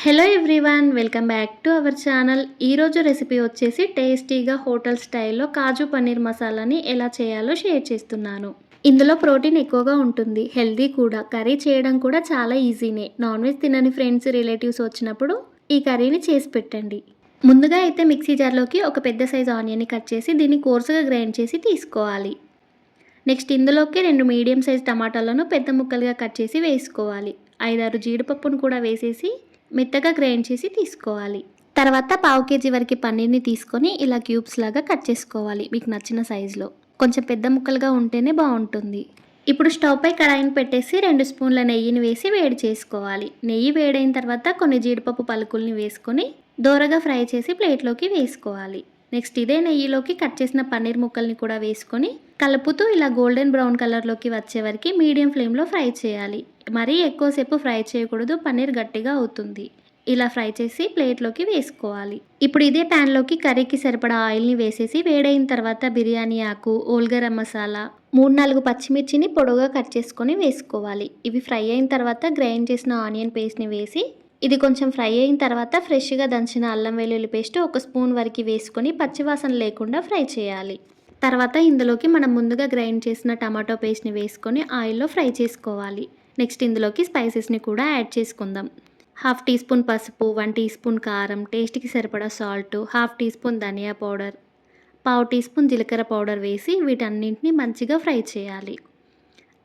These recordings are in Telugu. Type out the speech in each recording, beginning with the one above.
Hello everyone, welcome back to our channel. ఈరోజు రెసిపీ వచ్చేసి టేస్టీగా హోటల్ స్టైల్లో కాజు పన్నీర్ మసాలాని ఎలా చేయాలో షేర్ చేస్తున్నాను. ఇందులో ప్రోటీన్ ఎక్కువగా ఉంటుంది, హెల్దీ కూడా. కర్రీ చేయడం కూడా చాలా ఈజీనే. నాన్ వెజ్ తినని ఫ్రెండ్స్, రిలేటివ్స్ వచ్చినప్పుడు ఈ కర్రీని చేసి పెట్టండి. ముందుగా అయితే మిక్సీ జార్లోకి ఒక పెద్ద సైజు ఆనియన్ని కట్ చేసి దీన్ని కోర్సుగా గ్రైండ్ చేసి తీసుకోవాలి. నెక్స్ట్ ఇందులోకి 2 మీడియం సైజ్ టమాటాలను పెద్ద ముక్కలుగా కట్ చేసి వేసుకోవాలి. 5-6 జీడిపప్పును కూడా వేసేసి మెత్తగా గ్రైండ్ చేసి తీసుకోవాలి. తర్వాత పావు కేజీ వరకు పన్నీర్ని తీసుకొని ఇలా క్యూబ్స్ లాగా కట్ చేసుకోవాలి, మీకు నచ్చిన సైజులో. కొంచెం పెద్ద ముక్కలుగా ఉంటేనే బాగుంటుంది. ఇప్పుడు స్టవ్ పై కడాయిని పెట్టేసి 2 స్పూన్ల నెయ్యిని వేసి వేడి చేసుకోవాలి. నెయ్యి వేడైన తర్వాత కొన్ని జీడిపప్పు పలుకుల్ని వేసుకొని దోరగా ఫ్రై చేసి ప్లేట్లోకి వేసుకోవాలి. నెక్స్ట్ ఇదే నెయ్యిలోకి కట్ చేసిన పన్నీర్ ముక్కల్ని కూడా వేసుకొని కలుపుతూ ఇలా గోల్డెన్ బ్రౌన్ కలర్లోకి వచ్చే వరకు మీడియం ఫ్లేమ్లో ఫ్రై చేయాలి. మరీ ఎక్కువసేపు ఫ్రై చేయకూడదు, పన్నీర్ గట్టిగా అవుతుంది. ఇలా ఫ్రై చేసి ప్లేట్లోకి వేసుకోవాలి. ఇప్పుడు ఇదే ప్యాన్లోకి కర్రీకి సరిపడా ఆయిల్ని వేసేసి వేడైన తర్వాత బిర్యానీ ఆకు, ఓల్గరం మసాలా, 3-4 పచ్చిమిర్చిని పొడవుగా కట్ చేసుకొని వేసుకోవాలి. ఇవి ఫ్రై అయిన తర్వాత గ్రైండ్ చేసిన ఆనియన్ పేస్ట్ని వేసి ఇది కొంచెం ఫ్రై అయిన తర్వాత ఫ్రెష్గా దంచిన అల్లం వెల్లుల్లి పేస్ట్ 1 స్పూన్ వరకు వేసుకొని పచ్చివాసన లేకుండా ఫ్రై చేయాలి. తర్వాత ఇందులోకి మనం ముందుగా గ్రైండ్ చేసిన టమాటో పేస్ట్ని వేసుకొని ఆయిల్లో ఫ్రై చేసుకోవాలి. నెక్స్ట్ ఇందులోకి స్పైసెస్ని కూడా యాడ్ చేసుకుందాం. 1/2 టీ స్పూన్ పసుపు, 1 టీ స్పూన్ కారం, టేస్ట్కి సరిపడా సాల్ట్, 1/2 టీ స్పూన్ ధనియా పౌడర్, 1/2 టీ స్పూన్ జీలకర్ర పౌడర్ వేసి వీటన్నింటినీ మంచిగా ఫ్రై చేయాలి.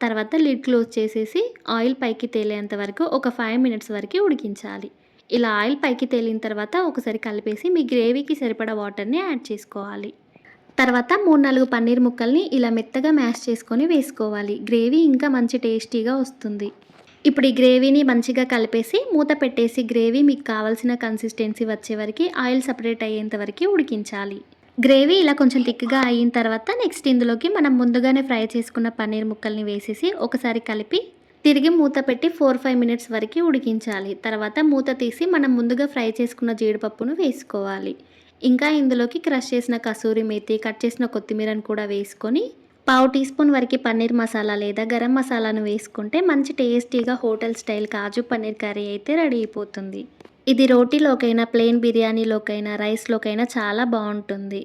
తర్వాత లిడ్ క్లోజ్ చేసేసి ఆయిల్ పైకి తేలేంత వరకు ఒక 5 మినిట్స్ వరకు ఉడికించాలి. ఇలా ఆయిల్ పైకి తేలిన తర్వాత ఒకసారి కలిపేసి మీ గ్రేవీకి సరిపడా వాటర్ని యాడ్ చేసుకోవాలి. తర్వాత 3-4 పన్నీర్ ముక్కల్ని ఇలా మెత్తగా మ్యాష్ చేసుకొని వేసుకోవాలి. గ్రేవీ ఇంకా మంచి టేస్టీగా వస్తుంది. ఇప్పుడు ఈ గ్రేవీని మంచిగా కలిపేసి మూత పెట్టేసి గ్రేవీ మీకు కావాల్సిన కన్సిస్టెన్సీ వచ్చే వరకు ఆయిల్ సపరేట్ అయ్యేంత వరకు ఉడికించాలి. గ్రేవీ ఇలా కొంచెం థిక్గా అయిన తర్వాత నెక్స్ట్ ఇందులోకి మనం ముందుగానే ఫ్రై చేసుకున్న పన్నీర్ ముక్కల్ని వేసేసి ఒకసారి కలిపి తిరిగి మూత పెట్టి 4-5 మినిట్స్ వరకు ఉడికించాలి. తర్వాత మూత తీసి మనం ముందుగా ఫ్రై చేసుకున్న జీడిపప్పును వేసుకోవాలి. ఇంకా ఇందులోకి క్రష్ చేసిన కసూరి మేతి, కట్ చేసిన కొత్తిమీరను కూడా వేసుకొని 1/2 టీ స్పూన్ వరకు పన్నీర్ మసాలా లేదా గరం మసాలాను వేసుకుంటే మంచి టేస్టీగా హోటల్ స్టైల్ కాజు పన్నీర్ కర్రీ అయితే రెడీ అయిపోతుంది. ఇది రోటీలోకైనా, ప్లెయిన్ బిర్యానీలోకైనా, రైస్లోకైనా చాలా బాగుంటుంది.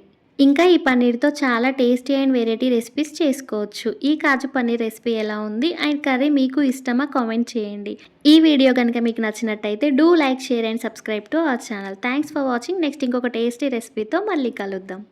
ఇంకా ఈ పన్నీర్తో చాలా టేస్టీ అండ్ వెరైటీ రెసిపీస్ చేసుకోవచ్చు. ఈ కాజు పన్నీర్ రెసిపీ ఎలా ఉంది అండ్ కర్రీ మీకు ఇష్టమా కామెంట్ చేయండి. ఈ వీడియో కనుక మీకు నచ్చినట్టయితే do like, share and subscribe to our channel. Thanks for watching. Next ఇంకొక టేస్టీ రెసిపీతో మళ్ళీ కలుద్దాం.